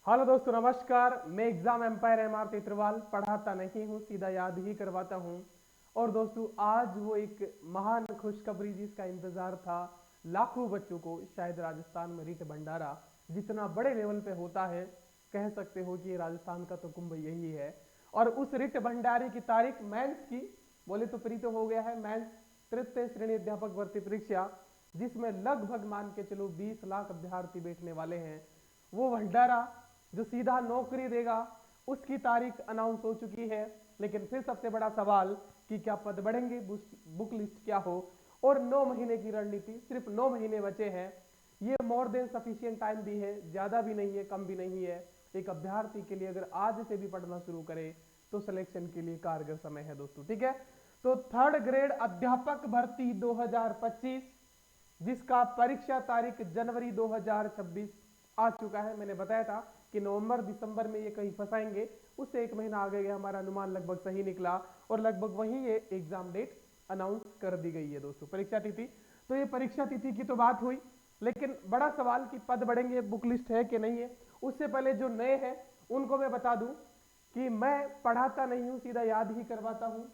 Hello दोस्तों, नमस्कार। मैं एग्जाम एम्पायर MR तेतरवाल पढ़ाता नहीं हूँ, सीधा याद ही करवाता हूँ। और दोस्तों, आज वो एक महान खुशखबरी जिसका इंतजार था लाखों बच्चों को, शायद राजस्थान में रिट भंडारा जितना बड़े लेवल पे होता है, कह सकते हो कि ये राजस्थान का तो कुंभ यही है। और उस रिट भंडारे की तारीख मेंस की बोले तो प्री तो हो गया है। मेंस तृतीय श्रेणी अध्यापक भर्ती परीक्षा, जिसमें लगभग मान के चलो 20 लाख अभ्यर्थी बैठने वाले हैं, वो भंडारा जो सीधा नौकरी देगा, उसकी तारीख अनाउंस हो चुकी है। लेकिन फिर सबसे बड़ा सवाल कि क्या पद बढ़ेंगे, बुक लिस्ट क्या हो, और 9 महीने की रणनीति, सिर्फ 9 महीने बचे हैं। ये मोर देन सफिशियंट टाइम भी है, ज्यादा भी नहीं है, कम भी नहीं है। एक अभ्यर्थी के लिए अगर आज से भी पढ़ना शुरू करे तो सिलेक्शन के लिए कारगर समय है दोस्तों। ठीक है, तो थर्ड ग्रेड अध्यापक भर्ती 2025, जिसका परीक्षा तारीख जनवरी 2026 आ चुका है। मैंने बताया था कि नवंबर दिसंबर में ये कहीं फंसाएंगे, उससे एक महीना आगे गया, हमारा अनुमान लगभग सही निकला और लगभग वहीं ये एग्जाम डेट अनाउंस कर दी गई है दोस्तों, परीक्षा तिथि। तो ये परीक्षा तिथि की तो बात हुई, लेकिन बड़ा सवाल कि पद बढ़ेंगे, बुक लिस्ट है कि नहीं है। उससे पहले जो नए हैं उनको मैं बता दूं कि मैं पढ़ाता नहीं हूं, सीधा याद ही करवाता हूं।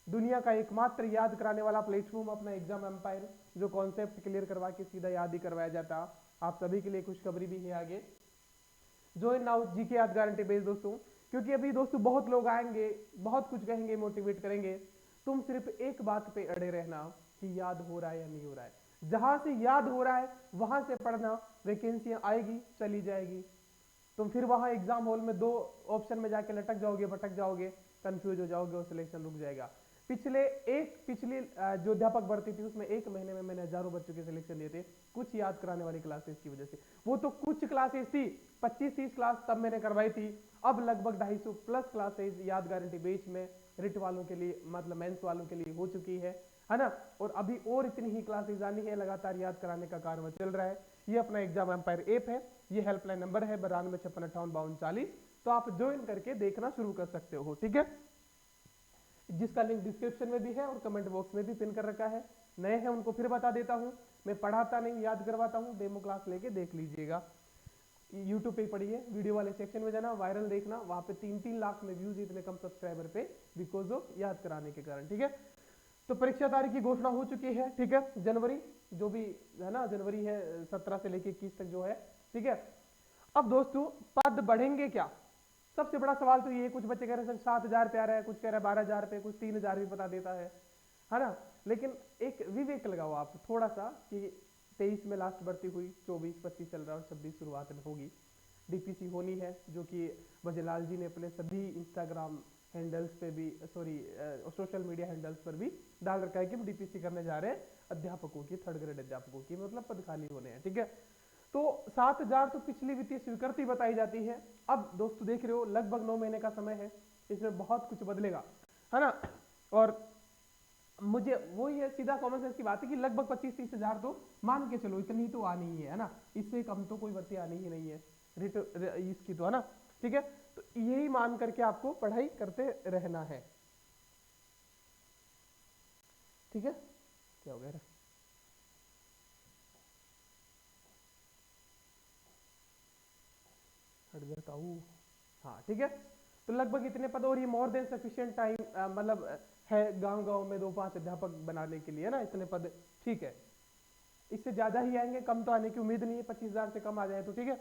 दुनिया का एकमात्र याद कराने वाला प्लेटफॉर्म अपना एग्जाम एम्पायर, जो कॉन्सेप्ट क्लियर करवा के सीधा याद ही करवाया जाता। आप सभी के लिए खुशखबरी भी है आगे, ज्वाइन नाउ जीके याद गारंटी बेस दोस्तों। क्योंकि अभी दोस्तों बहुत लोग आएंगे, बहुत कुछ कहेंगे, मोटिवेट करेंगे। तुम सिर्फ एक बात पे अड़े रहना कि याद हो रहा है या नहीं हो रहा है। जहां से याद हो रहा है वहां से पढ़ना, वैकेंसियां आएगी चली जाएगी। तुम फिर वहां एग्जाम हॉल में दो ऑप्शन में जाके लटक जाओगे, भटक जाओगे, कंफ्यूज हो जाओगे और सिलेक्शन रुक जाएगा। पिछली जो अध्यापक भर्ती थी उसमें एक महीने में मैंने हजारों बच्चों के सिलेक्शन दिए थे, कुछ याद कराने वाली क्लासेस की वजह से। वो तो कुछ क्लासेस थी, 25-30 क्लास तब मैंने करवाई थी। अब लगभग 250 प्लस क्लासेस याद गारंटी बेच में रिट वालों के लिए, मतलब मेंस वालों के लिए हो चुकी है ना। और अभी और इतनी ही क्लासेस आनी है, लगातार याद कराने का कार्य चल रहा है। ये अपना एग्जाम एम्पायर ऐप है, ये हेल्पलाइन नंबर है 9256585240। तो आप ज्वाइन करके देखना शुरू कर सकते हो, ठीक है, जिसका लिंक डिस्क्रिप्शन में भी है और कमेंट बॉक्स में भी पिन कर रखा है। नए हैं उनको फिर बता देता हूं, मैं पढ़ाता नहीं, याद करवाता हूं। डेमो क्लास लेके देख लीजिएगा, यूट्यूब पे पढ़िए, वीडियो वाले सेक्शन में जाना, वायरल देखना, वहां पे 3-3 लाख में व्यूज, इतने कम सब्सक्राइबर पे, बिकॉज ऑफ याद कराने के कारण। ठीक है, तो परीक्षा तारीख की घोषणा हो चुकी है। ठीक है, जनवरी जो भी है ना, जनवरी है 17 से लेके 21 तक जो है। ठीक है, अब दोस्तों पद बढ़ेंगे क्या, सबसे बड़ा सवाल तो ये। कुछ बच्चे कह रहे हैं 7,000 पे आ रहा है, कुछ कह रहे हैं 12,000 पे, कुछ 3,000 भी बता देता है ना। लेकिन एक विवेक लगाओ आप थोड़ा सा कि 23 में लास्ट भर्ती हुई, 24-25 चल रहा है और 26 शुरुआत में होगी। डीपीसी होनी है, जो कि भजलाल जी ने अपने सभी इंस्टाग्राम हैंडल्स पे भी, सॉरी सोशल मीडिया हैंडल्स पर भी डाल रखा है कि हम डीपीसी करने जा रहे हैं अध्यापकों की, थर्ड ग्रेड अध्यापकों की, मतलब पद खाली होने हैं। ठीक है, तो 7,000 तो पिछली वित्तीय स्वीकृति बताई जाती है। अब दोस्तों देख रहे हो लगभग 9 महीने का समय है, इसमें बहुत कुछ बदलेगा, है ना। और मुझे वो ये सीधा कॉमन सेंस की बात है कि लगभग 25-30 हजार तो मान के चलो, इतनी तो आनी ही है ना। इससे कम तो कोई भर्ती आनी ही नहीं है इसकी तो, है ना। ठीक है, तो यही मान करके आपको पढ़ाई करते रहना है। ठीक है, क्या हो गया, हट जाता हूँ। हाँ ठीक है, तो लगभग इतने पद, और ये मोर देन सफिशिएंट टाइम, मतलब है गांव गांव में 2-5 अध्यापक बनाने के लिए, ना इतने पद। ठीक है, इससे ज्यादा ही आएंगे, कम तो आने की उम्मीद नहीं है, 25,000 से कम आ जाए तो। ठीक है,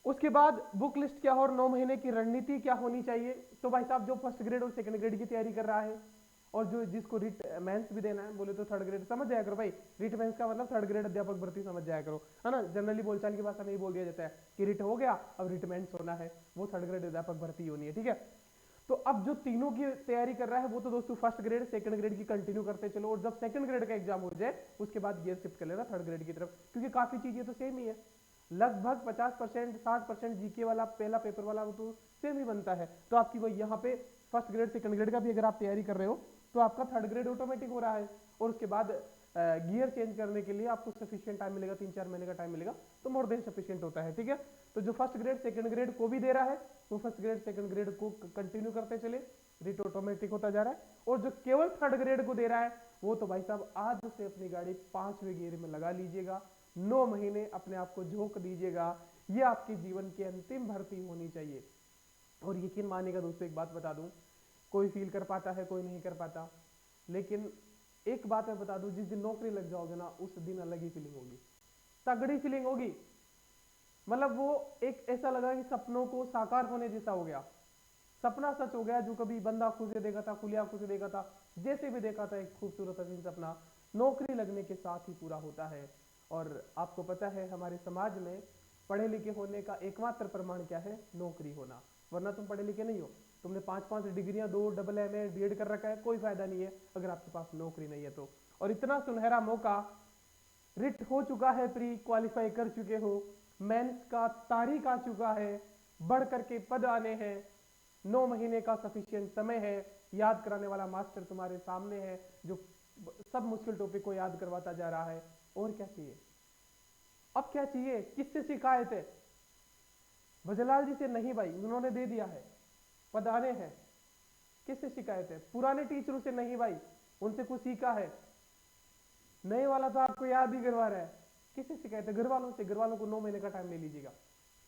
उसके बाद बुक लिस्ट क्या हो और 9 महीने की रणनीति क्या होनी चाहिए। तो भाई साहब, जो फर्स्ट ग्रेड और सेकंड ग्रेड की तैयारी कर रहा है और जो जिसको रिट मेंस भी देना है, बोले तो थर्ड ग्रेड समझ जाया करो भाई। रिट मेंस का मतलब थर्ड ग्रेड अध्यापक भर्ती समझ जाया करो, है ना। जनरली बोलचाल की भाषा में ही बोल दिया जाता है कि रिट हो गया, अब रिट मेंस होना है, वो थर्ड ग्रेड अध्यापक भर्ती होनी है। ठीक है, तो अब जो तीनों की तैयारी कर रहा है वो तो दोस्तों फर्स्ट ग्रेड सेकंड ग्रेड की कंटिन्यू करते चलो, और जब सेकंड ग्रेड का एग्जाम हो जाए उसके बाद गियर शिफ्ट कर लेना थर्ड ग्रेड की तरफ, क्योंकि काफी चीजें तो सेम ही है। लगभग 50% 60% जीके वाला पहला पेपर वाला वो तो सेम ही बनता है। तो आपकी वही यहाँ पे फर्स्ट ग्रेड सेकंड ग्रेड का भी अगर आप तैयारी कर रहे हो तो आपका थर्ड ग्रेड ऑटोमेटिक हो रहा है। और उसके बाद गियर चेंज करने के लिए आपको सफिशिएंट टाइम मिलेगा, 3-4 महीने का टाइम मिलेगा, तो मोर देन सफिशिएंट होता है। ठीक है, तो जो फर्स्ट ग्रेड सेकंड ग्रेड को भी दे रहा है वो फर्स्ट ग्रेड सेकंड ग्रेड को कंटिन्यू करते चले, रिट ऑटोमेटिक होता जा रहा है। और जो केवल थर्ड ग्रेड को दे रहा है वो तो भाई साहब आज से अपनी गाड़ी 5वें गियर में लगा लीजिएगा, 9 महीने अपने आप को झोंक दीजिएगा ये आपके जीवन की अंतिम भर्ती होनी चाहिए। और यकीन मानिएगा दोस्तों, एक बात बता दूं, कोई फील कर पाता है, कोई नहीं कर पाता, लेकिन एक बात मैं बता दूं, जिस दिन नौकरी लग जाओगे ना, उस दिन अलग ही फीलिंग होगी, तगड़ी फीलिंग होगी। मतलब वो एक ऐसा लगा कि सपनों को साकार होने जैसा हो गया, सपना सच हो गया। जो कभी बंदा खुद से देखा था, खुली आंखों से देखा था, जैसे भी देखा था, एक खूबसूरत हसीन सपना नौकरी लगने के साथ ही पूरा होता है। और आपको पता है हमारे समाज में पढ़े लिखे होने का एकमात्र प्रमाण क्या है? नौकरी होना। वरना तुम पढ़े लिखे नहीं हो, तुमने 5-5 डिग्रियां, 2 डबल MA BEd कर रखा है, कोई फायदा नहीं है अगर आपके पास नौकरी नहीं है तो। और इतना सुनहरा मौका, रिट हो चुका है, प्री क्वालिफाई कर चुके हो, मेंस का तारीख आ चुका है, बढ़ करके पद आने हैं, 9 महीने का सफिशिएंट समय है, याद कराने वाला मास्टर तुम्हारे सामने है जो सब मुश्किल टॉपिक को याद करवाता जा रहा है। और क्या चाहिए? अब क्या चाहिए? किससे शिकायत है? भजलाल जी से नहीं भाई, उन्होंने दे दिया है, पद आने हैं। किससे शिकायत है? पुराने टीचरों से नहीं भाई, उनसे कुछ सीखा है, नए वाला तो आपको याद ही करवा रहा है। किससे शिकायत है? घर वालों से। घर वालों को 9 महीने का टाइम ले लीजिएगा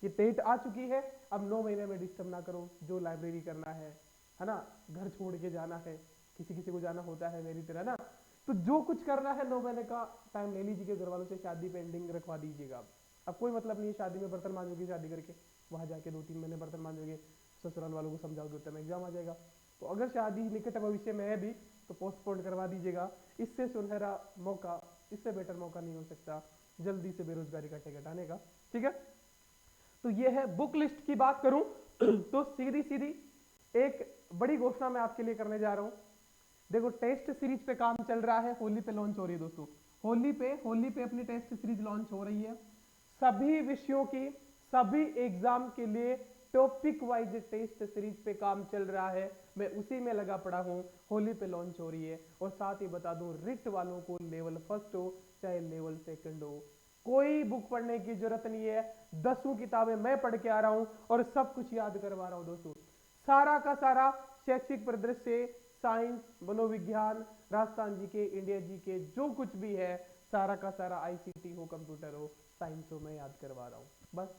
कि टेट आ चुकी है, अब 9 महीने में डिस्टर्ब ना करो, जो लाइब्रेरी करना है ना, घर छोड़ के जाना है, किसी किसी को जाना होता है मेरी तरह ना, तो जो कुछ करना है 9 महीने का टाइम ले लीजिएगा घर वालों से, शादी पेंडिंग रखवा दीजिएगा। अब कोई मतलब नहीं है शादी में बर्तन मांजोगे, शादी करके वहां जाके 2-3 महीने बर्तन मांजोगे, ससुराल वालों को समझाओगे, उतना में एग्जाम आ जाएगा। तो अगर शादी निकट भविष्य में है भी तो पोस्टपोन करवा दीजिएगा। इससे सुनहरा मौका, इससे बेटर मौका नहीं हो सकता जल्दी से बेरोजगारी का टिकट आने का। ठीक है, तो ये है। बुक लिस्ट की बात करूं तो सीधी सीधी एक बड़ी घोषणा मैं आपके लिए करने जा रहा हूं। देखो, टेस्ट सीरीज पे काम चल रहा है, होली पे लॉन्च हो रही है दोस्तों, होली पे अपनी टेस्ट सीरीज लॉन्च हो रही है। सभी विषयों की, सभी एग्जाम के लिए टॉपिक वाइज टेस्ट सीरीज पे काम चल रहा है, मैं उसी में लगा पड़ा हूं। होली पे लॉन्च हो रही है। और साथ ही बता दूं, रिट वालों को लेवल फर्स्ट हो चाहे लेवल सेकंड हो, कोई बुक पढ़ने की जरूरत नहीं है। 10 किताबें मैं पढ़ के आ रहा हूं और सब कुछ याद करवा रहा हूं दोस्तों। सारा का सारा शैक्षिक परिदृश्य, साइंस, मनोविज्ञान, राजस्थान जी के, इंडिया जी के, जो कुछ भी है, सारा का सारा ICT हो, कंप्यूटर हो, साइंस हो, मैं याद करवा रहा हूँ। बस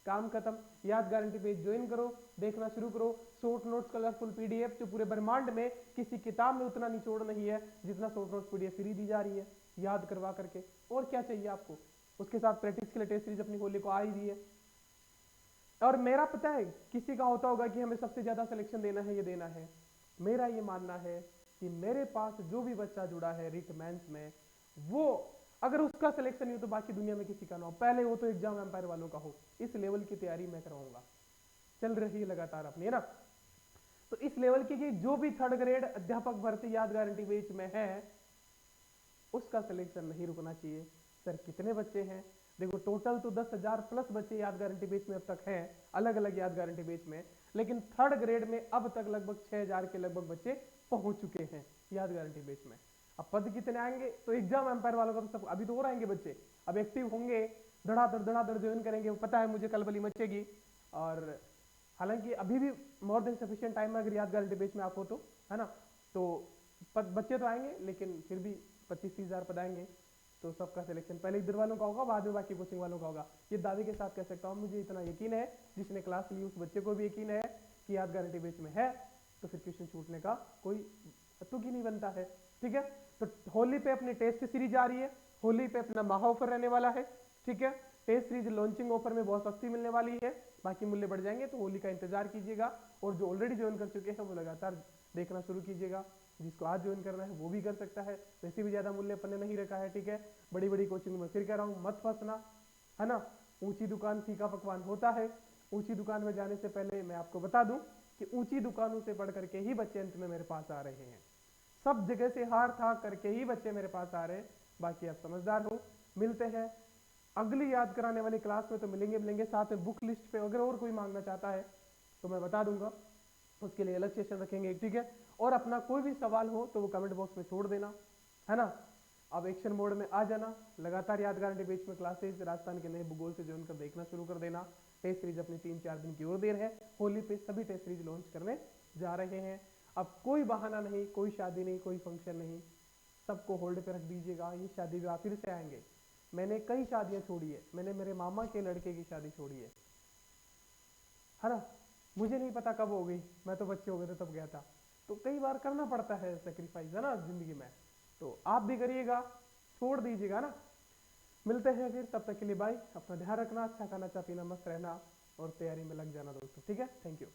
काम खत्म। याद गारंटी पेज ज्वाइन करो, देखना शुरू करो। शॉर्ट नोट्स, कलरफुल PDF जो पूरे ब्रह्मांड में किसी किताब में उतना निचोड़ नहीं है जितना शॉर्ट नोट्स PDF फ्री दी जा रही है याद करवा करके। और क्या चाहिए आपको? उसके साथ प्रैक्टिस के लिए टेस्ट सीरीज अपनी होली को आ ही रही है। और मेरा पता है किसी का होता होगा कि हमें सबसे ज्यादा सिलेक्शन देना है, ये देना है। मेरा ये मानना है कि मेरे पास जो भी बच्चा जुड़ा है रिट मेंस में, वो अगर उसका सिलेक्शन नहीं हो तो बाकी दुनिया में किसी का ना हो, पहले वो तो एग्जाम एम्पायर वालों का हो। इस लेवल की तैयारी मैं करवाऊंगा, चल रही है लगातार अपनी, है ना। तो इस लेवल की जो भी 3rd ग्रेड अध्यापक भर्ती याद गारंटी बेच में है, उसका सिलेक्शन नहीं रुकना चाहिए। सर कितने बच्चे हैं? देखो, टोटल तो 10,000 प्लस बच्चे याद गारंटी बेच में अब तक हैं, अलग अलग याद गारंटी बेच में, लेकिन 3rd ग्रेड में अब तक लगभग 6,000 के लगभग बच्चे पहुंच चुके हैं याद गारंटी बेच में। अब पद कितने आएंगे? तो एग्जाम एम्पायर वालों का तो सब अभी तो और आएंगे बच्चे, अब एक्टिव होंगे, धड़ाधड़ ज्वाइन करेंगे, पता है मुझे कलबली मचेगी। और हालांकि अभी भी मोर देन सफिशिएंट टाइम है अगर याद गारंटी बेच में आप हो तो, है ना। तो बच्चे तो आएंगे, लेकिन फिर भी 25-30 हजार पद आएंगे। तो सबका सिलेक्शन पहले इधर वालों का होगा, बाद में बाकी कोचिंग वालों का होगा। ये दावे के साथ कह सकता हूँ, मुझे इतना यकीन है, जिसने क्लास ली उस बच्चे को भी यकीन है कि याद गारंटी बेच में है, तो फिर क्वेश्चन छूटने का कोई तुक ही नहीं बनता है। ठीक है, तो होली पे अपनी टेस्ट सीरीज आ रही है, होली पे अपना महा ऑफर रहने वाला है। ठीक है, टेस्ट सीरीज लॉन्चिंग ऑफर में बहुत सस्ती मिलने वाली है, बाकी मूल्य बढ़ जाएंगे, तो होली का इंतजार कीजिएगा। और जो ऑलरेडी ज्वाइन कर चुके हैं वो लगातार देखना शुरू कीजिएगा। जिसको आज ज्वाइन करना है वो भी कर सकता है, वैसे भी ज्यादा मूल्य अपन ने नहीं रखा है। ठीक है, बड़ी बड़ी कोचिंग में फिर कह रहा हूँ, मत फंसना, है ना। ऊंची दुकान फीका पकवान होता है। ऊंची दुकान में जाने से पहले मैं आपको बता दूं कि ऊंची दुकानों से पढ़ करके ही बच्चे अंत में मेरे पास आ रहे हैं, सब जगह से हार था करके ही बच्चे मेरे पास आ रहे हैं। बाकी आप समझदार हो। मिलते हैं अगली याद कराने वाली क्लास में, तो मिलेंगे साथ में बुक लिस्ट पे अगर और कोई मांगना चाहता है तो मैं बता दूंगा, उसके लिए अलग सेशन रखेंगे। ठीक है, और अपना कोई भी सवाल हो तो वो कमेंट बॉक्स में छोड़ देना, है ना। अब एक्शन मोड में आ जाना, लगातार याद गारंटी बेच में क्लासेस राजस्थान के नए भूगोल से ज्वाइन कर देखना शुरू कर देना। टेस्ट सीरीज अपनी 3-4 दिन की और देर है, होली पे सभी टेस्ट सीरीज लॉन्च करने जा रहे हैं। अब कोई बहाना नहीं, कोई शादी नहीं, कोई फंक्शन नहीं, सबको होल्ड पे रख दीजिएगा। ये शादी विवाह फिर से आएंगे, मैंने कई शादियां छोड़ी है, मैंने मेरे मामा के लड़के की शादी छोड़ी है ना। मुझे नहीं पता कब हो गई, मैं तो बच्चे हो गए थे तब गया था। तो कई बार करना पड़ता है सेक्रीफाइस, है ना, जिंदगी में। तो आप भी करिएगा, छोड़ दीजिएगा ना। मिलते हैं फिर, तब तक के लिए बाय। अपना ध्यान रखना, अच्छा खाना अच्छा पीना, मस्त रहना और तैयारी में लग जाना दोस्तों, ठीक है। Thank you.